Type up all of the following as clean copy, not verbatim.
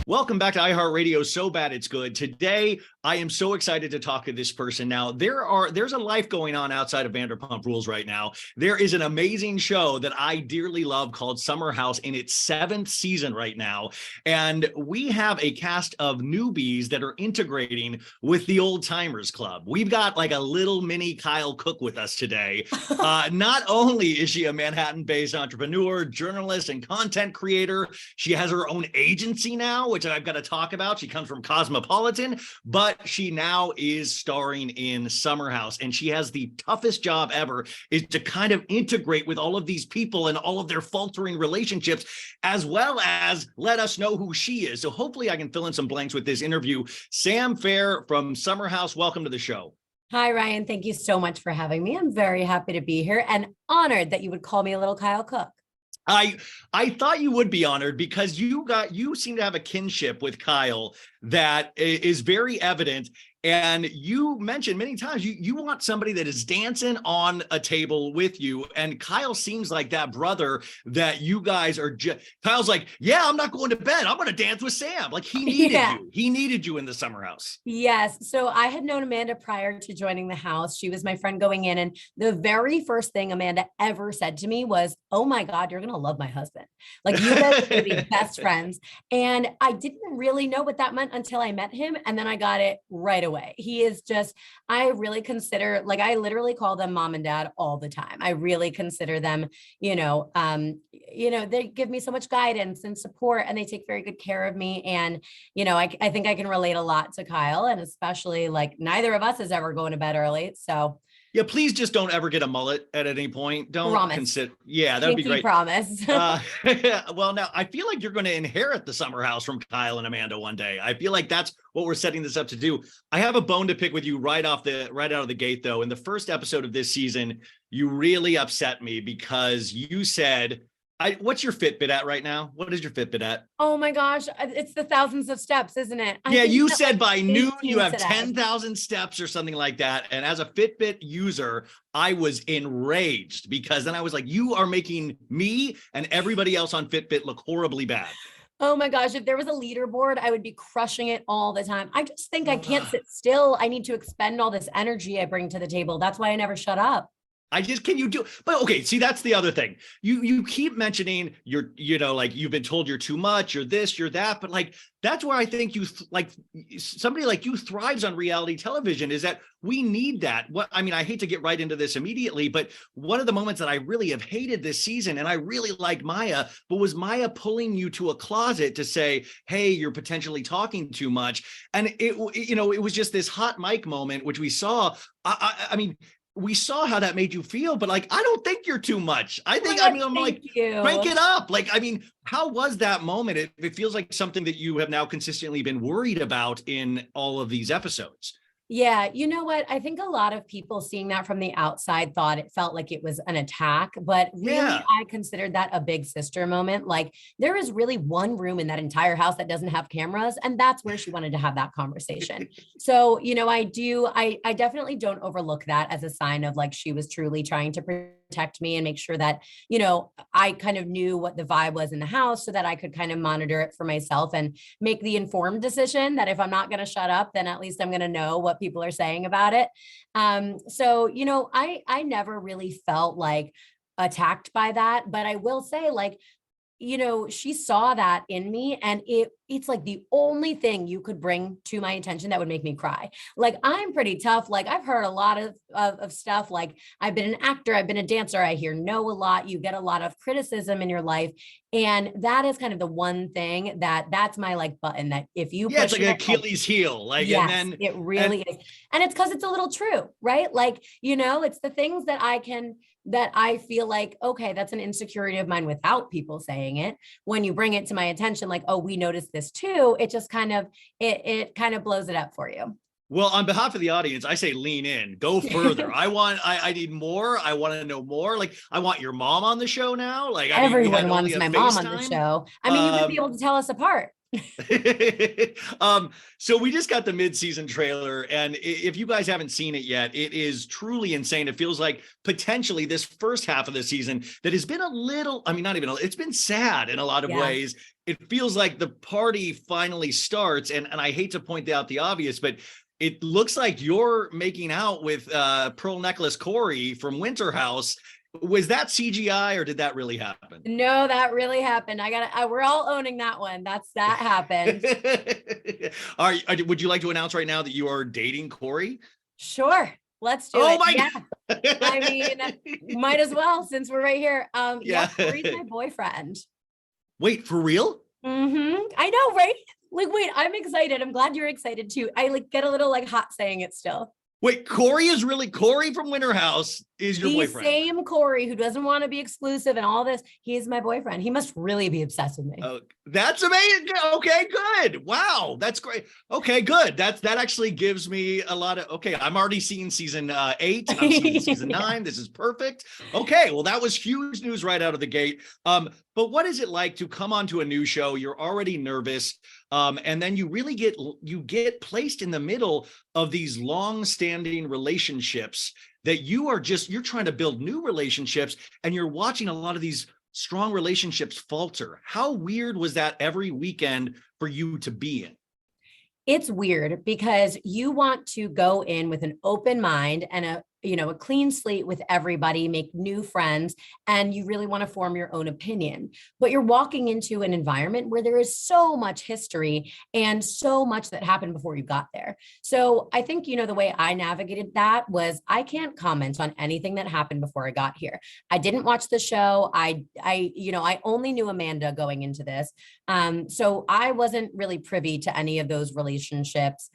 Welcome back to iHeartRadio. So Bad It's Good. Today, I am so excited to talk to this person. Now, there's a life going on outside of Vanderpump Rules right now. There is an amazing show that I dearly love called Summer House in its 7th season right now. And we have a cast of newbies that are integrating with the Old Timers Club. We've got like a little mini Kyle Cook with us today. Not only is she a Manhattan-based entrepreneur, journalist, and content creator, she has her own agency now, which I've got to talk about. She comes from Cosmopolitan, but she now is starring in Summer House, and she has the toughest job ever, is to kind of integrate with all of these people and all of their faltering relationships, as well as let us know who she is. So hopefully I can fill in some blanks with this interview. Sam Feher from Summer House, welcome to the show. Hi, Ryan. Thank you so much for having me. I'm very happy to be here and honored that you would call me a little Kyle Cook. I thought you would be honored because you seem to have a kinship with Kyle that is very evident. And you mentioned many times you want somebody that is dancing on a table with you. And Kyle seems like that brother that you guys are Kyle's like, yeah, I'm not going to bed. I'm going to dance with Sam. Like he needed you. He needed you in the Summer House. Yes. So I had known Amanda prior to joining the house. She was my friend going in. And the very first thing Amanda ever said to me was, oh my God, you're going to love my husband. Like you guys are be best friends. And I didn't really know what that meant until I met him. And then I got it right away. He is just, I really consider, like, I literally call them mom and dad all the time. I really consider them, they give me so much guidance and support, and they take very good care of me. And, I think I can relate a lot to Kyle, and especially like neither of us is ever going to bed early. So yeah, please just don't ever get a mullet at any point. Don't consider. Yeah, that'd be great. Promise. Well, now I feel like you're going to inherit the Summer House from Kyle and Amanda one day. I feel like that's what we're setting this up to do. I have a bone to pick with you right out of the gate, though. In the first episode of this season, you really upset me because you said, what's your Fitbit at right now? What is your Fitbit at? Oh my gosh, it's the thousands of steps, isn't it? Yeah, you said by noon you have 10,000 steps or something like that. And as a Fitbit user, I was enraged because then I was like, you are making me and everybody else on Fitbit look horribly bad. Oh my gosh, if there was a leaderboard, I would be crushing it all the time. I just think I can't sit still. I need to expend all this energy I bring to the table. That's why I never shut up. Can you do, but okay, see, that's the other thing. You keep mentioning like you've been told you're too much, you're this, you're that, but like, that's where I think somebody like you thrives on reality television, is that we need that. I hate to get right into this immediately, but one of the moments that I really have hated this season, and I really like Maya, but was Maya pulling you to a closet to say, hey, you're potentially talking too much. And it was just this hot mic moment, which we saw. We saw how that made you feel, but like, I don't think you're too much. I'm like, crank it up. Like, how was that moment? It feels like something that you have now consistently been worried about in all of these episodes. Yeah, you know what? I think a lot of people seeing that from the outside thought it felt like it was an attack, but really I considered that a big sister moment. Like there is really one room in that entire house that doesn't have cameras, and that's where she wanted to have that conversation. So, I definitely don't overlook that as a sign of like she was truly trying to protect me and make sure that, I kind of knew what the vibe was in the house so that I could kind of monitor it for myself and make the informed decision that if I'm not going to shut up, then at least I'm going to know what people are saying about it. I never really felt like attacked by that, but I will say like, she saw that in me, and it's like the only thing you could bring to my attention that would make me cry. Like I'm pretty tough. Like I've heard a lot of stuff. Like I've been an actor, I've been a dancer. I hear no a lot. You get a lot of criticism in your life. And that is kind of the one thing that's my like button that if you push it's like an Achilles heel. Like, yes, and then it really is. And it's because it's a little true, right? Like, it's the things that I feel like, okay, that's an insecurity of mine without people saying it. When you bring it to my attention, like, oh, we noticed this too, it just kind of, it kind of blows it up for you. Well, on behalf of the audience, I say lean in, go further. I need more. I want to know more. Like, I want your mom on the show now. Like everyone wants my mom on the show. You would be able to tell us apart. So we just got the mid-season trailer, and if you guys haven't seen it yet, it is truly insane. It feels like potentially this first half of the season that has been a little, I mean, not even, it's been sad in a lot of ways. It feels like the party finally starts, and I hate to point out the obvious, but it looks like you're making out with Pearl Necklace Corey from Winter House. Was that CGI or did that really happen? No, that really happened. We're all owning that one. That happened. Would you like to announce right now that you are dating Corey? Sure. Let's do it. Yeah. I mean, might as well, since we're right here. Yeah, Corey's my boyfriend. Wait, for real? Mm-hmm. I know, right? Like, wait, I'm excited. I'm glad you're excited too. I get a little hot saying it still. Wait, Corey from Winter House is your boyfriend? The same Corey who doesn't want to be exclusive and all this. He's my boyfriend. He must really be obsessed with me. Oh, that's amazing. Okay, good. Wow, that's great. Okay, good. That actually gives me a lot of, okay, I'm already seeing season 8. I'm seeing season 9. This is perfect. Okay, well, that was huge news right out of the gate. But what is it like to come onto a new show? You're already nervous. And then you really get placed in the middle of these long-standing relationships that you're trying to build new relationships, and you're watching a lot of these strong relationships falter. How weird was that every weekend for you to be in? It's weird because you want to go in with an open mind and a clean slate with everybody, make new friends, and you really want to form your own opinion. But you're walking into an environment where there is so much history and so much that happened before you got there. So I think, the way I navigated that was I can't comment on anything that happened before I got here. I didn't watch the show. I only knew Amanda going into this. So I wasn't really privy to any of those relationships,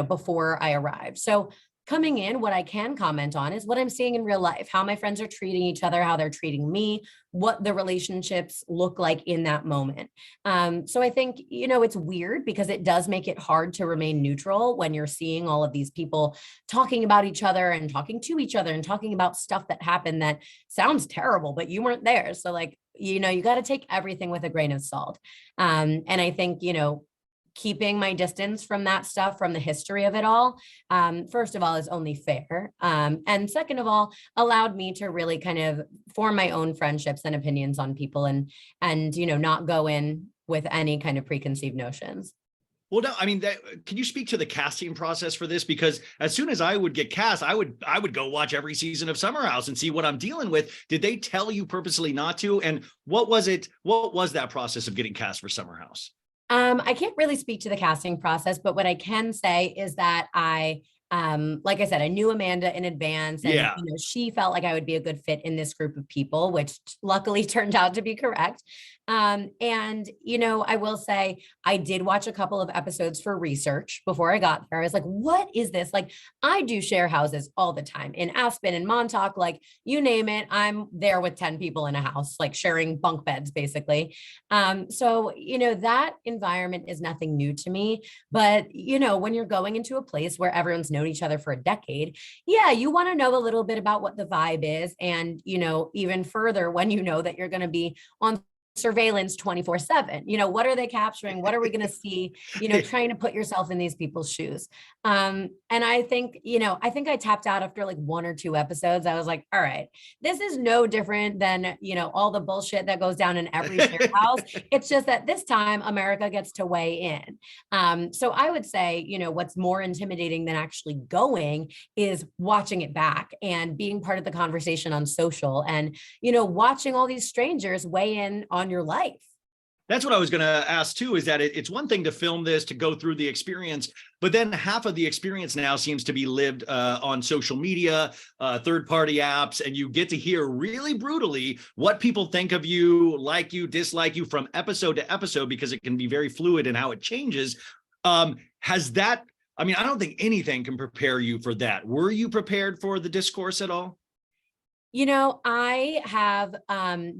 before I arrived. So coming in, what I can comment on is what I'm seeing in real life, how my friends are treating each other, how they're treating me, what the relationships look like in that moment. So I think, it's weird because it does make it hard to remain neutral when you're seeing all of these people talking about each other and talking to each other and talking about stuff that happened that sounds terrible, but you weren't there. So you got to take everything with a grain of salt. And I think, keeping my distance from that stuff, from the history of it all, first of all, is only fair. And second of all, allowed me to really kind of form my own friendships and opinions on people and not go in with any kind of preconceived notions. Well, no, I mean, can you speak to the casting process for this? Because as soon as I would get cast, I would go watch every season of Summer House and see what I'm dealing with. Did they tell you purposely not to? And what was that process of getting cast for Summer House? I can't really speak to the casting process, but what I can say is that like I said, I knew Amanda in advance, and she felt like I would be a good fit in this group of people, which luckily turned out to be correct. And I will say I did watch a couple of episodes for research before I got there. I was like, what is this? Like, I do share houses all the time in Aspen and Montauk, like you name it. I'm there with 10 people in a house, like sharing bunk beds, basically. So, that environment is nothing new to me. But, when you're going into a place where everyone's known each other for a decade, you want to know a little bit about what the vibe is. And, even further, when you know that you're going to be on surveillance 24/7, what are they capturing? What are we going to see? Trying to put yourself in these people's shoes. And I think, I tapped out after like 1 or 2 episodes. I was like, all right, this is no different than, all the bullshit that goes down in every share house. It's just that this time America gets to weigh in. So I would say, what's more intimidating than actually going is watching it back and being part of the conversation on social and, watching all these strangers weigh in on your life. That's what I was going to ask too, is that it's one thing to film this, to go through the experience, but then half of the experience now seems to be lived on social media, third-party apps, and you get to hear really brutally what people think of you, like you, dislike you from episode to episode, because it can be very fluid in how it changes. I don't think anything can prepare you for that. Were you prepared for the discourse at all? I have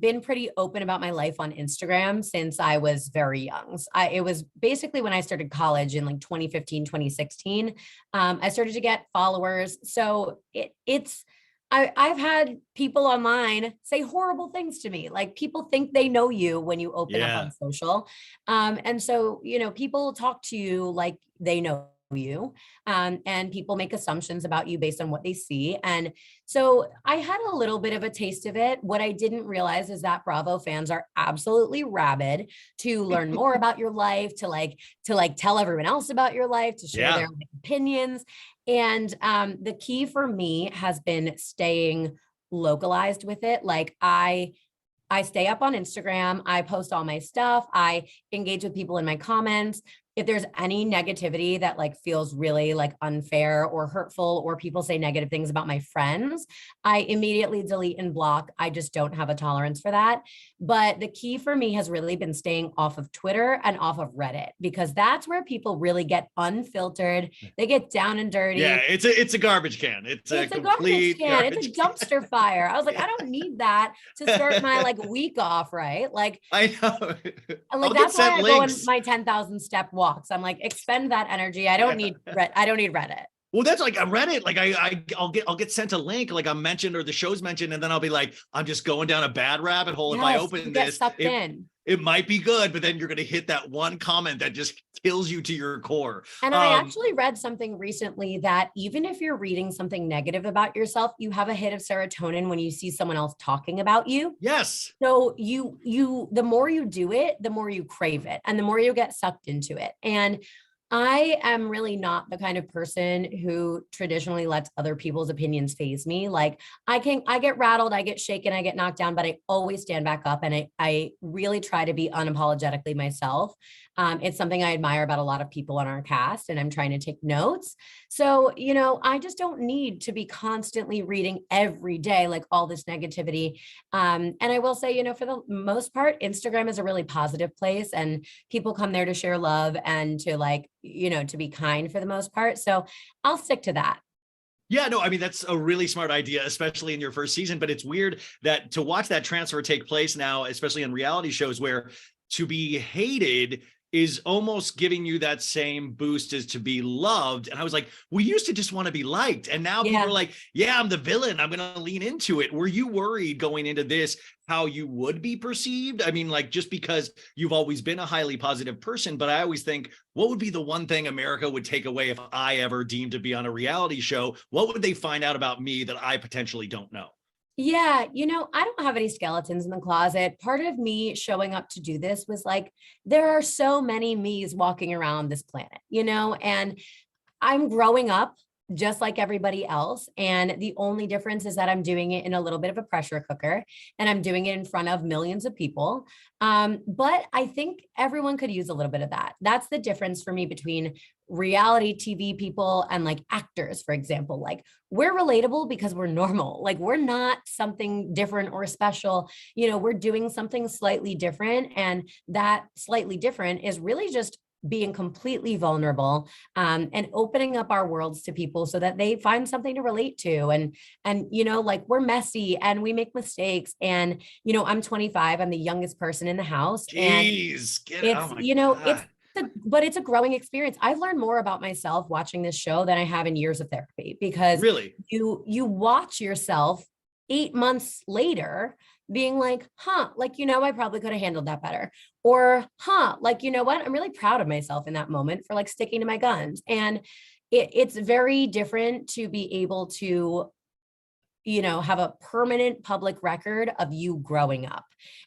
been pretty open about my life on Instagram since I was very young. It was basically when I started college in like 2015, 2016. I started to get followers. So it's I've had people online say horrible things to me. Like people think they know you when you open up Yeah. on social. And so, people talk to you like they know you. And people make assumptions about you based on what they see. And so I had a little bit of a taste of it. What I didn't realize is that Bravo fans are absolutely rabid to learn more about your life, to tell everyone else about your life, to share Yeah. their opinions. And the key for me has been staying localized with it. Like I stay up on Instagram, I post all my stuff, I engage with people in my comments. If there's any negativity that like feels really like unfair or hurtful, or people say negative things about my friends, I immediately delete and block. I just don't have a tolerance for that. But the key for me has really been staying off of Twitter and off of Reddit, because that's where people really get unfiltered. They get down and Yeah, dirty. it's a garbage can. It's a It's a garbage complete can. It's a garbage can. dumpster fire. I was like, I don't need that to start my like week off, right? Like, I know. and I'll like get that's why sent I go on links. my 10,000 step walks. I'm like, expend that energy. I don't need Reddit. Well, that's like I read it. Like I'll get sent a link, like I'm mentioned or the show's mentioned, and then I'll be like, I'm just going down a bad rabbit hole. If I Yes, you open get this, sucked in. it might be good, but then you're gonna hit that one comment that just kills you to your core. And I actually read something recently that even if you're reading something negative about yourself, you have a hit of serotonin when you see someone else talking about you. Yes. So the more you do it, the more you crave it and the more you get sucked into it. And I am really not the kind of person who traditionally lets other people's opinions phase me. Like I get rattled, I get shaken, I get knocked down, but I always stand back up, and I really try to be unapologetically myself. It's something I admire about a lot of people on our cast, and I'm trying to take notes. So, I just don't need to be constantly reading every day, like all this negativity. And I will say, for the most part, Instagram is a really positive place, and people come there to share love and to to be kind for the most part. So I'll stick to that. Yeah, no, I mean, that's a really smart idea, especially in your first season. But it's weird that to watch that transfer take place now, especially in reality shows, where to be hated is almost giving you that same boost as to be loved. And I was like, we used to just want to be liked. And now people Yeah. are like, yeah, I'm the villain. I'm going to lean into it. Were you worried going into this how you would be perceived? I mean, like, just because you've always been a highly positive person, but I always think, what would be the one thing America would take away if I ever deemed to be on a reality show? What would they find out about me that I potentially don't know? Yeah, I don't have any skeletons in the closet. Part of me showing up to do this was like, there are so many me's walking around this planet, and I'm growing up just like everybody else. And the only difference is that I'm doing it in a little bit of a pressure cooker, and I'm doing it in front of millions of people. But I think everyone could use a little bit of that. That's the difference for me between reality TV people and like actors, for example. Like we're relatable because we're normal. Like we're not something different or special. We're doing something slightly different. And that slightly different is really just being completely vulnerable, and opening up our worlds to people so that they find something to relate to. And like we're messy and we make mistakes. And I'm 25. I'm the youngest person in the house, and Jeez, oh it's my God. but it's a growing experience. I've learned more about myself watching this show than I have in years of therapy, because Really? you watch yourself 8 months later being like, like, I probably could have handled that better. Or, like, what? I'm really proud of myself in that moment for like sticking to my guns. And it's very different to be able to, have a permanent public record of you growing up.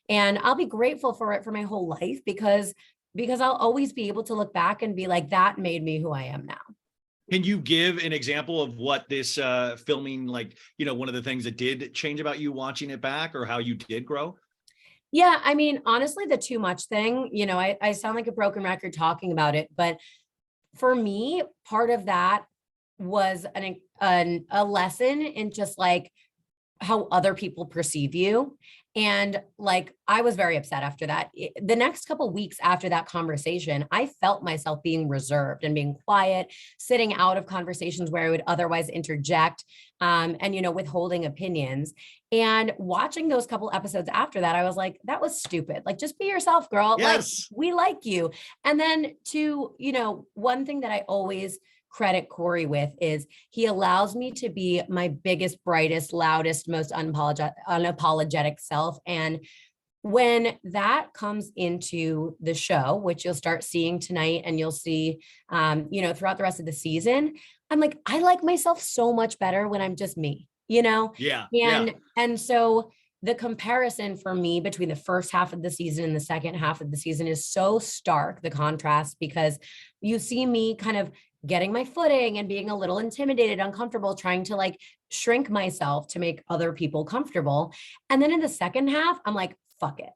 And I'll be grateful for it for my whole life, because I'll always be able to look back and be like, that made me who I am now. Can you give an example of what this filming, like, one of the things that did change about you watching it back, or how you did grow? Yeah, I mean, honestly, the too much thing, I sound like a broken record talking about it, but for me, part of that was a lesson in just like how other people perceive you. And like, I was very upset after that. The next couple of weeks after that conversation, I felt myself being reserved and being quiet, sitting out of conversations where I would otherwise interject, and, withholding opinions. And watching those couple episodes after that, I was like, that was stupid. Like, just be yourself, girl. Like, Yes. we like you. And then one thing that I always credit Corey with is he allows me to be my biggest, brightest, loudest, most unapologetic self. And when that comes into the show, which you'll start seeing tonight and you'll see, throughout the rest of the season, I'm like, I like myself so much better when I'm just me, Yeah. And so the comparison for me between the first half of the season and the second half of the season is so stark, the contrast, because you see me kind of getting my footing and being a little intimidated, uncomfortable, trying to like shrink myself to make other people comfortable. And then in the second half, I'm like, fuck it.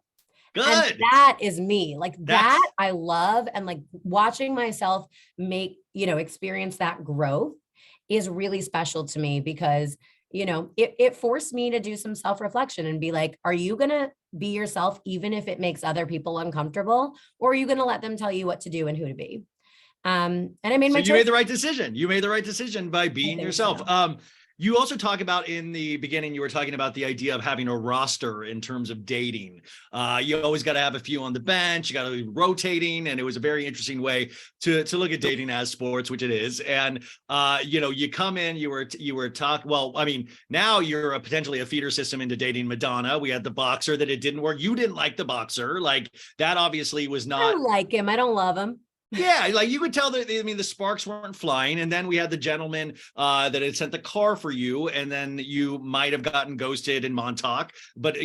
Good. And that is me. Like that I love. And like watching myself experience that growth is really special to me because, it forced me to do some self-reflection and be like, are you going to be yourself even if it makes other people uncomfortable? Or are you going to let them tell you what to do and who to be? And I made my choice. You made the right decision. You made the right decision by being yourself. So. You also talk about in the beginning, you were talking about the idea of having a roster in terms of dating. You always got to have a few on the bench. You got to be rotating. And it was a very interesting way to look at dating as sports, which it is. And, you come in, you were talking, now you're potentially a feeder system into dating Madonna. We had the boxer that it didn't work. You didn't like the boxer. Like that obviously was not. I don't like him. I don't love him. Yeah, like you could tell that, the sparks weren't flying. And then we had the gentleman that had sent the car for you. And then you might have gotten ghosted in Montauk. But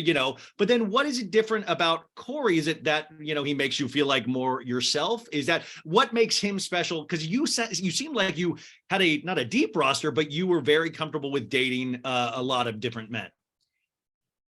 then what is it different about Corey? Is it that, he makes you feel like more yourself? Is that what makes him special? Because you seemed like you had not a deep roster, but you were very comfortable with dating a lot of different men.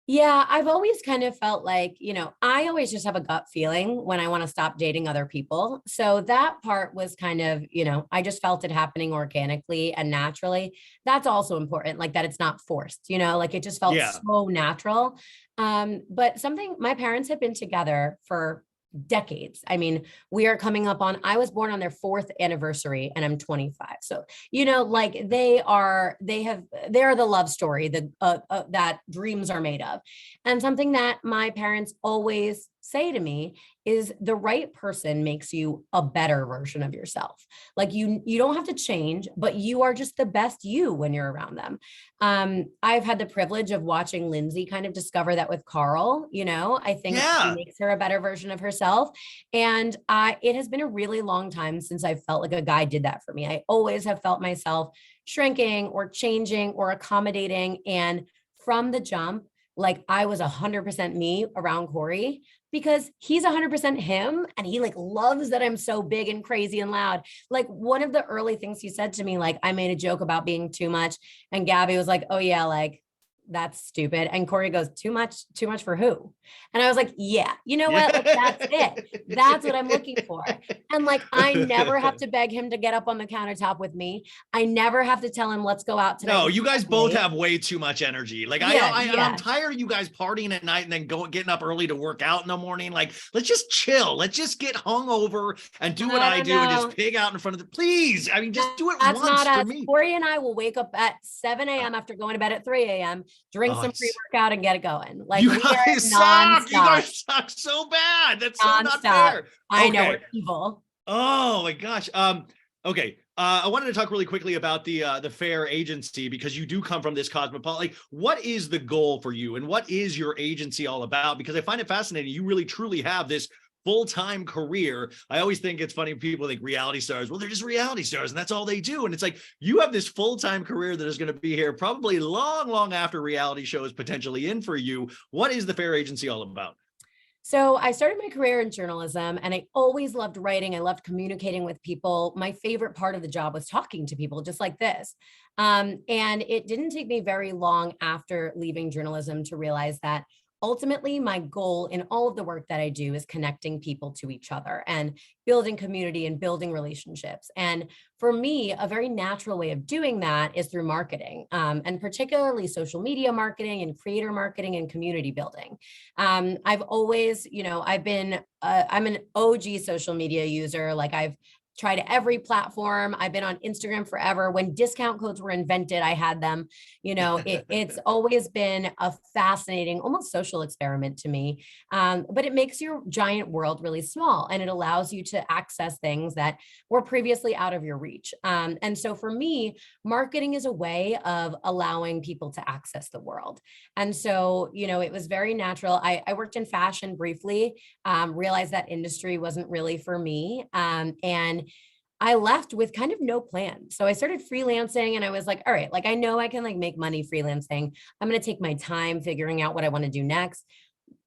Yeah, I've always kind of felt like, I always just have a gut feeling when I want to stop dating other people. So that part was kind of, I just felt it happening organically and naturally. That's also important, like that it's not forced, like it just felt so natural. But my parents have been together for decades. I mean, we are coming up on, I was born on their 4th anniversary and I'm 25. So, like they are the love story that dreams are made of. And something that my parents always say to me is the right person makes you a better version of yourself. Like you don't have to change, but you are just the best you when you're around them. I've had the privilege of watching Lindsay kind of discover that with Carl, I think he makes her a better version of herself. And it has been a really long time since I felt like a guy did that for me. I always have felt myself shrinking or changing or accommodating. And from the jump, like I was 100% me around Corey because he's 100% him. And he like loves that I'm so big and crazy and loud. Like one of the early things he said to me, like I made a joke about being too much. And Gabby was like, oh yeah, like that's stupid. And Corey goes, too much for who? And I was like, yeah, you know what? Like, that's it. That's what I'm looking for. And like, I never have to beg him to get up on the countertop with me. I never have to tell him, let's go out tonight. No, you guys both have way too much energy. Like I'm tired of you guys partying at night and then getting up early to work out in the morning. Like, let's just chill. Let's just get hungover and do what I do and just pig out in front of please. I mean, just do it once for me. Corey and I will wake up at 7 a.m. after going to bed at 3 a.m., drink some pre-workout and get it going. Like you guys suck. You guys suck so bad. That's so not fair. I know, we're evil. Oh my gosh. Okay. I wanted to talk really quickly about the Feher agency because you do come from this cosmopolitan. Like, what is the goal for you and what is your agency all about? Because I find it fascinating. You really truly have this full-time career. I always think it's funny. People think reality stars, well, they're just reality stars and that's all they do. And it's like, you have this full-time career that is going to be here probably long, long after reality shows potentially in for you. What is the Feher agency all about? So I started my career in journalism and I always loved writing. I loved communicating with people. My favorite part of the job was talking to people just like this. And it didn't take me very long after leaving journalism to realize that ultimately, my goal in all of the work that I do is connecting people to each other and building community and building relationships. And for me, a very natural way of doing that is through marketing, and particularly social media marketing and creator marketing and community building. I've always, I'm an OG social media user. Like I've tried every platform. I've been on Instagram forever. When discount codes were invented, I had them. It's always been a fascinating, almost social experiment to me. But it makes your giant world really small, and it allows you to access things that were previously out of your reach. And so for me, marketing is a way of allowing people to access the world. And so, it was very natural. I worked in fashion briefly, realized that industry wasn't really for me. And I left with kind of no plan. So I started freelancing, and I was like, all right, like I know I can like make money freelancing. I'm going to take my time figuring out what I want to do next.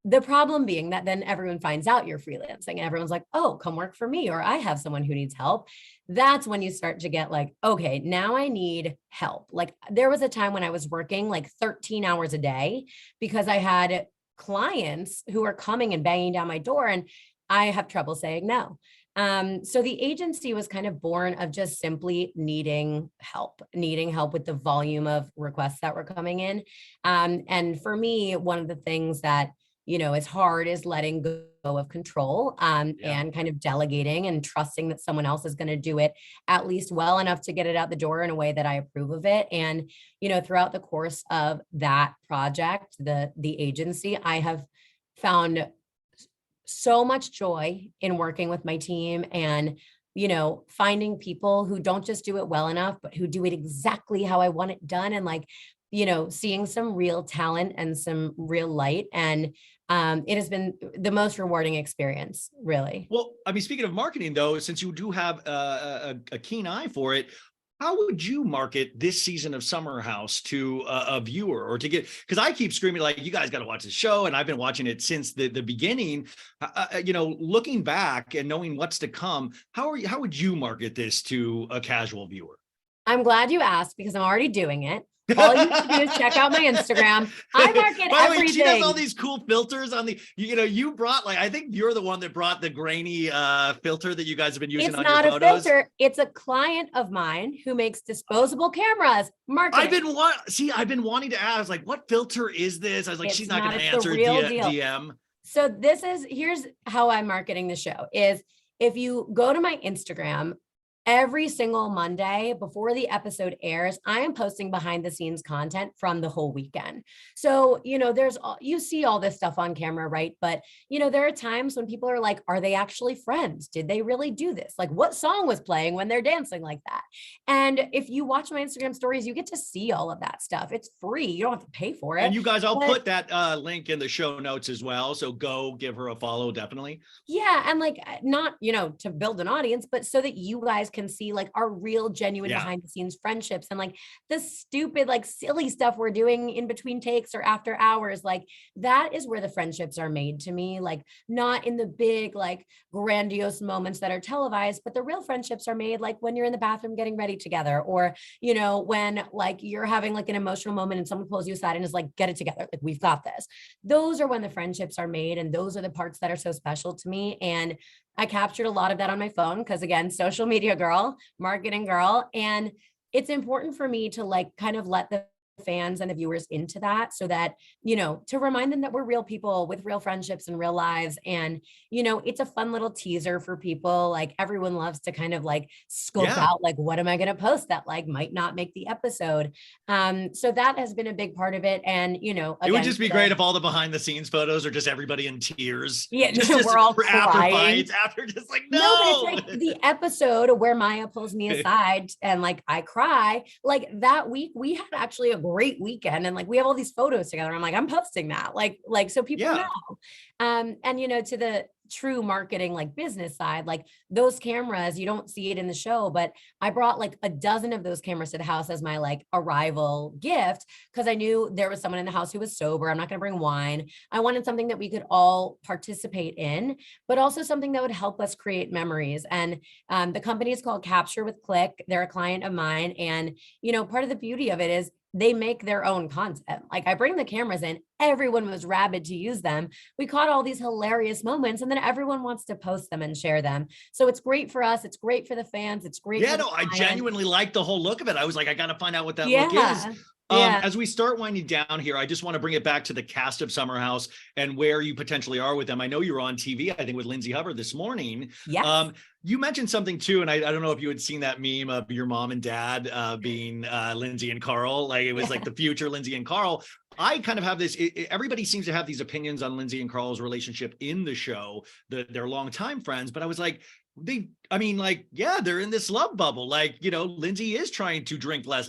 The problem being that then everyone finds out you're freelancing and everyone's like, oh, come work for me, or I have someone who needs help. That's when you start to get like, okay, now I need help. Like there was a time when I was working like 13 hours a day because I had clients who are coming and banging down my door, and I have trouble saying no. So the agency was kind of born of just simply needing help with the volume of requests that were coming in. And for me, one of the things that, is hard is letting go of control, and kind of delegating and trusting that someone else is going to do it at least well enough to get it out the door in a way that I approve of it. And, throughout the course of that project, the agency, I have found so much joy in working with my team and, finding people who don't just do it well enough, but who do it exactly how I want it done. And like, seeing some real talent and some real light. And it has been the most rewarding experience, really. Well, I mean, speaking of marketing though, since you do have a keen eye for it, how would you market this season of Summer House to a viewer, or to get, because I keep screaming like, you guys got to watch the show, and I've been watching it since the beginning. Looking back and knowing what's to come, how would you market this to a casual viewer? I'm glad you asked, because I'm already doing it. All you have to do is check out my Instagram. I market By the way, everything. she does all these cool filters on the, you brought, like, I think you're the one that brought the grainy filter that you guys have been using on your photos. It's not a filter. It's a client of mine who makes disposable cameras. Marketing. I've been wanting to ask, like, what filter is this? I was like, she's not going to answer DM. So here's how I'm marketing the show is, if you go to my Instagram, every single Monday before the episode airs, I am posting behind the scenes content from the whole weekend. So, you see all this stuff on camera, right? But, there are times when people are like, are they actually friends? Did they really do this? Like, what song was playing when they're dancing like that? And if you watch my Instagram stories, you get to see all of that stuff. It's free. You don't have to pay for it. And you guys, I'll put that link in the show notes as well. So go give her a follow, definitely. Yeah. And like, not, to build an audience, but so that you guys can see like our real, genuine behind the scenes friendships, and like the stupid, like silly stuff we're doing in between takes or after hours. Like that is where the friendships are made to me, like not in the big, like grandiose moments that are televised, but the real friendships are made like when you're in the bathroom getting ready together, or, when like you're having like an emotional moment and someone pulls you aside and is like, get it together. Like, we've got this. Those are when the friendships are made. And those are the parts that are so special to me. And I captured a lot of that on my phone because, again, social media girl, marketing girl. And it's important for me to like kind of let the fans and the viewers into that, so that, to remind them that we're real people with real friendships and real lives. And, it's a fun little teaser for people. Like everyone loves to kind of like scope out, like, what am I going to post that like might not make the episode? So that has been a big part of it. And, again, it would just be great if all the behind the scenes photos are just everybody in tears. Yeah, we're all crying. After just like, no, but it's like the episode where Maya pulls me aside and like I cry. Like that week we had actually a great weekend, and like we have all these photos together. I'm like, I'm posting that, like so people know. And to the true marketing, like business side, like those cameras, you don't see it in the show, but I brought like a dozen of those cameras to the house as my like arrival gift, because I knew there was someone in the house who was sober. I'm not going to bring wine. I wanted something that we could all participate in, but also something that would help us create memories. And the company is called Capture with Click. They're a client of mine. And, part of the beauty of it is they make their own content. Like I bring the cameras in, everyone was rabid to use them. We caught all these hilarious moments, and then everyone wants to post them and share them. So it's great for us. It's great for the fans. It's great. Yeah, no, I genuinely like the whole look of it. I was like, I got to find out what that look is. Yeah. As we start winding down here, I just want to bring it back to the cast of Summer House and where you potentially are with them. I know you were on TV, I think, with Lindsay Hubbard this morning. Yes. You mentioned something too, and I don't know if you had seen that meme of your mom and dad being Lindsay and Carl. Like it was like the future Lindsay and Carl. I kind of have this, everybody seems to have these opinions on Lindsay and Carl's relationship in the show, they're longtime friends, but I was like, yeah, they're in this love bubble. Like, Lindsay is trying to drink less.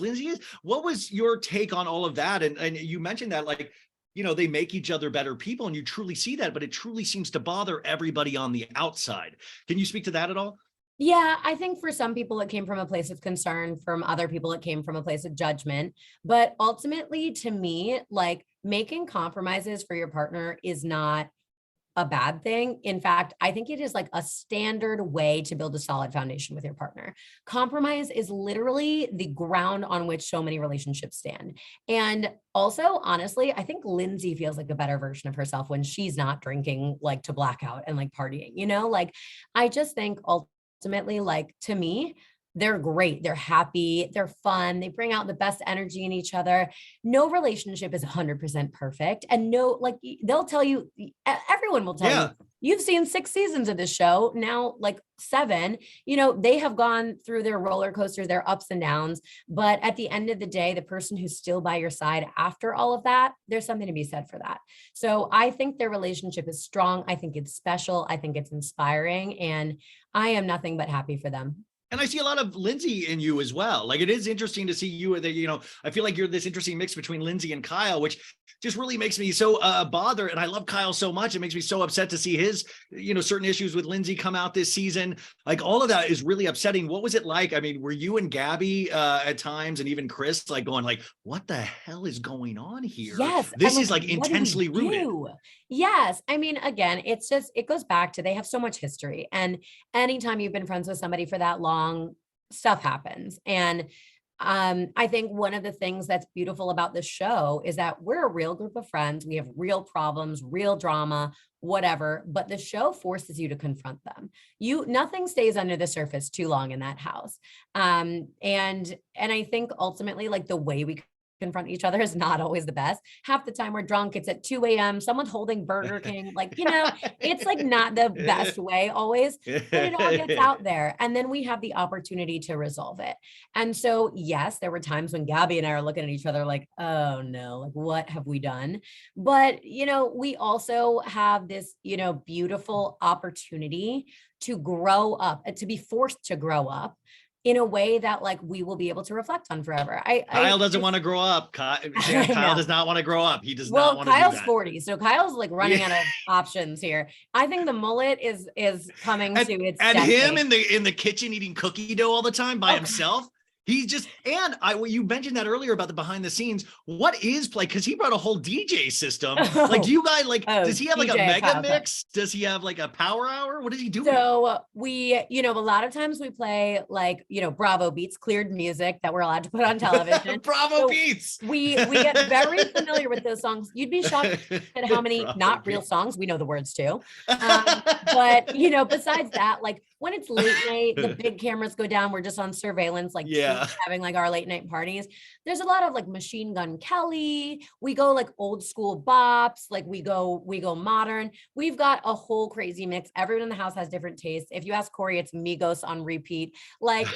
What was your take on all of that? And you mentioned that, like, they make each other better people, and you truly see that, but it truly seems to bother everybody on the outside. Can you speak to that at all? Yeah, I think for some people it came from a place of concern, from other people it came from a place of judgment. But ultimately, to me, like, making compromises for your partner is not a bad thing. In fact, I think it is like a standard way to build a solid foundation with your partner. Compromise is literally the ground on which so many relationships stand. And also, honestly, I think Lindsay feels like a better version of herself when she's not drinking like to blackout and like partying, like, I just think ultimately, like, to me, they're great. They're happy. They're fun. They bring out the best energy in each other. No relationship is 100% perfect. And no, like, they'll tell you, everyone will tell you, you've seen 6 seasons of this show, now like 7, they have gone through their roller coasters, their ups and downs. But at the end of the day, the person who's still by your side after all of that, there's something to be said for that. So I think their relationship is strong. I think it's special. I think it's inspiring. And I am nothing but happy for them. And I see a lot of Lindsay in you as well. Like, it is interesting to see you, I feel like you're this interesting mix between Lindsay and Kyle, which just really makes me so bothered. And I love Kyle so much. It makes me so upset to see his, certain issues with Lindsay come out this season. Like, all of that is really upsetting. What was it like? I mean, were you and Gabby at times, and even Chris, like, going like, what the hell is going on here? Yes. This is like intensely rooted. Yes. I mean, again, it goes back to, they have so much history. And anytime you've been friends with somebody for that long, stuff happens. And I think one of the things that's beautiful about this show is that we're a real group of friends. We have real problems, real drama, whatever, but the show forces you to confront them. Nothing stays under the surface too long in that house. And I think ultimately, like, the way we confront each other is not always the best. Half the time we're drunk, it's at 2 a.m. Someone's holding Burger King. Like, it's like not the best way always, but it all gets out there. And then we have the opportunity to resolve it. And so, yes, there were times when Gabby and I are looking at each other like, oh no, like, what have we done? But, we also have this, beautiful opportunity to grow up, to be forced to grow up in a way that, like, we will be able to reflect on forever. Kyle doesn't want to grow up. Kyle does not want to grow up. He does not want to do that. Kyle's 40, so Kyle's like running out of options here. I think the mullet is coming to its and decade. him in the kitchen eating cookie dough all the time by himself. He's just, and you mentioned that earlier about the behind the scenes. What is play? Because he brought a whole DJ system. Like, do you guys does he have like a mega mix? Does he have like a power hour? What does he do? So we, a lot of times we play like, Bravo Beats, cleared music that we're allowed to put on television. Bravo Beats. We get very familiar with those songs. You'd be shocked at how many not real songs we know the words to. But besides that, like, when it's late night, the big cameras go down. We're just on surveillance, like, having like our late night parties. There's a lot of like Machine Gun Kelly. We go like old school bops. Like, we go modern. We've got a whole crazy mix. Everyone in the house has different tastes. If you ask Corey, it's Migos on repeat. Like,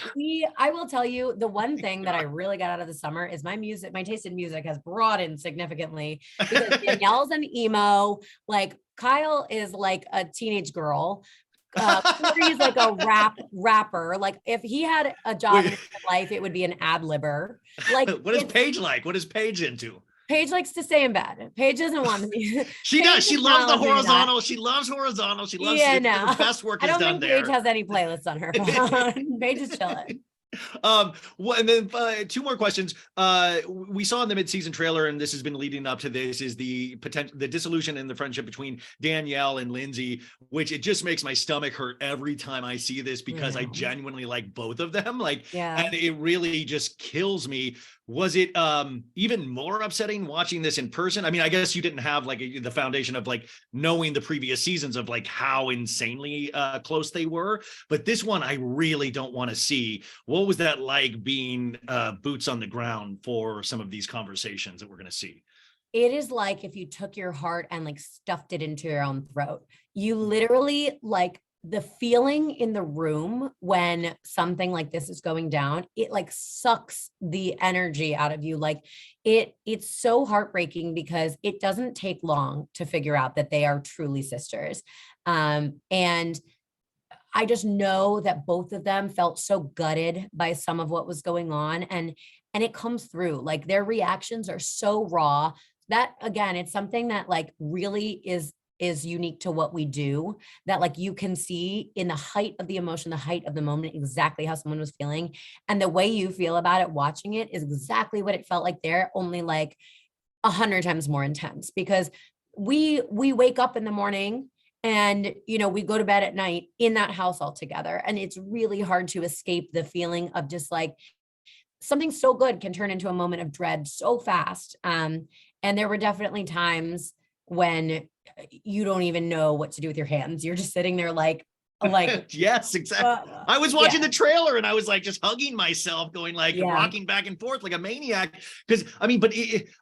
I will tell you, the one thing that I really got out of the summer is my taste in music has broadened significantly, because Danielle's an emo. Like, Kyle is like a teenage girl. Corey's like a rapper. Like, if he had a job in his life, it would be an ad-libber. Like, what is Paige like? What is Paige into? Paige likes to stay in bed. Paige doesn't want to be. She does. She loves the horizontal. She loves horizontal. She loves her best work is done there. I don't think Paige has any playlists on her phone. Paige is chilling. And then 2 more questions. We saw in the mid-season trailer, and this has been leading up to this, is the dissolution in the friendship between Danielle and Lindsay, which it just makes my stomach hurt every time I see this, because I genuinely like both of them. And it really just kills me. Was it even more upsetting watching this in person? I mean, I guess you didn't have like the foundation of like knowing the previous seasons of like how insanely close they were, but this one I really don't want to see. What what was that like being boots on the ground for some of these conversations that we're going to see? It is like if you took your heart and like stuffed it into your own throat. You literally like the feeling in the room when something like this is going down, it like sucks the energy out of you. Like it's so heartbreaking because it doesn't take long to figure out that they are truly sisters. And I just know that both of them felt so gutted by some of what was going on, and it comes through. Like their reactions are so raw that, again, it's something that like really is unique to what we do, that like you can see in the height of the emotion, the height of the moment, exactly how someone was feeling, and the way you feel about it watching it is exactly what it felt like there, only like 100 times more intense, because we wake up in the morning and, you know, we go to bed at night in that house all together. And it's really hard to escape the feeling of just like something so good can turn into a moment of dread so fast. And there were definitely times when you don't even know what to do with your hands. You're just sitting there like, yes, exactly. I was watching yeah. the trailer and I was like just hugging myself, going like rocking back and forth like a maniac. Because I mean, but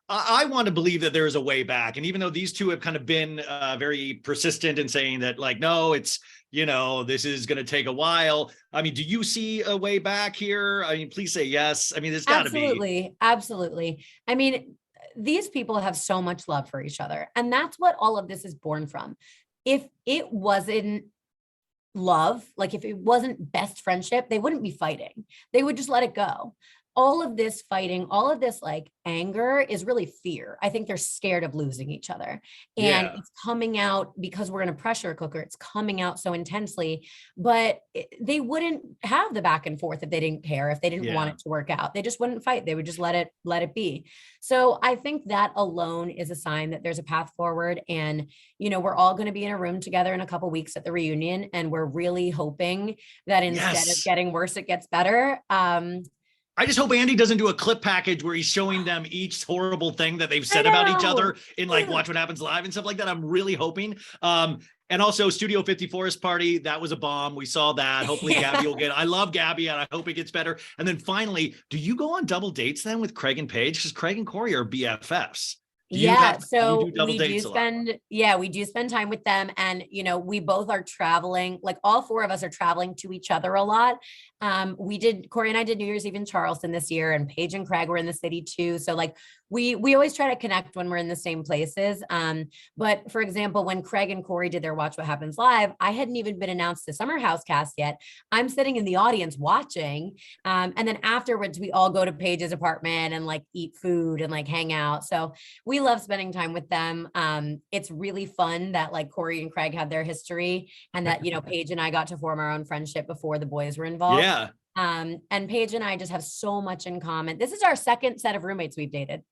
I want to believe that there is a way back. And even though these two have kind of been very persistent in saying that, like, no, it's, you know, this is going to take a while. I mean, do you see a way back here? I mean, please say yes. I mean, there's got to be. Absolutely. I mean, these people have so much love for each other, and that's what all of this is born from. If it wasn't love, like if it wasn't best friendship, they wouldn't be fighting. They would just let it go. All of this fighting, all of this like anger is really fear. I think they're scared of losing each other. And it's coming out because we're in a pressure cooker. It's coming out so intensely, but they wouldn't have the back and forth if they didn't care, if they didn't want it to work out. They just wouldn't fight. They would just let it be. So I think that alone is a sign that there's a path forward. And, you know, we're all going to be in a room together in a couple of weeks at the reunion. And we're really hoping that instead of getting worse, it gets better. I just hope Andy doesn't do a clip package where he's showing them each horrible thing that they've said about each other in like Watch What Happens Live and stuff like that. I'm really hoping. And also Studio 54's party, that was a bomb. We saw that. Hopefully Gabby will I love Gabby and I hope it gets better. And then finally, do you go on double dates then with Craig and Paige? Because Craig and Corey are BFFs. So we do spend time with them, and you know, we both are traveling, like all four of us are traveling to each other a lot. Corey and I did New Year's Eve in Charleston this year, and Paige and Craig were in the city too. So like we always try to connect when we're in the same places. But for example, when Craig and Corey did their Watch What Happens Live, I hadn't even been announced the Summer House cast yet. I'm sitting in the audience watching. And then afterwards we all go to Paige's apartment and like eat food and like hang out. So we love spending time with them. It's really fun that like Corey and Craig had their history, and that, you know, Paige and I got to form our own friendship before the boys were involved. And Paige and I just have so much in common. This is our second set of roommates we've dated.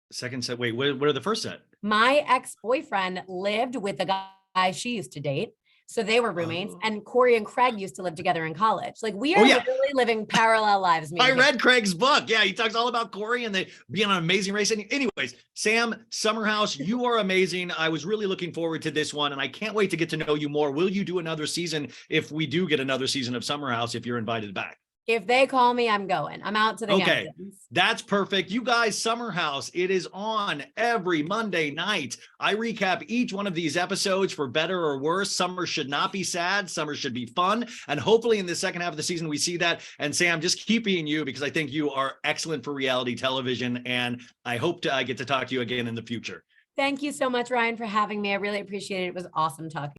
Second set. What are the first set? My ex-boyfriend lived with the guy she used to date. So they were roommates, and Corey and Craig used to live together in college. Like we are literally living parallel lives. I read Craig's book. Yeah, he talks all about Corey and they being an amazing race. Anyways, Sam, Summer House, you are amazing. I was really looking forward to this one, and I can't wait to get to know you more. Will you do another season if we do get another season of Summer House, if you're invited back? If they call me, I'm going. I'm out to the Hamptons. That's perfect. You guys, Summer House, it is on every Monday night. I recap each one of these episodes for better or worse. Summer should not be sad. Summer should be fun. And hopefully in the second half of the season, we see that. And Sam, just keep being you, because I think you are excellent for reality television. And I hope to get to talk to you again in the future. Thank you so much, Ryan, for having me. I really appreciate it. It was awesome talking.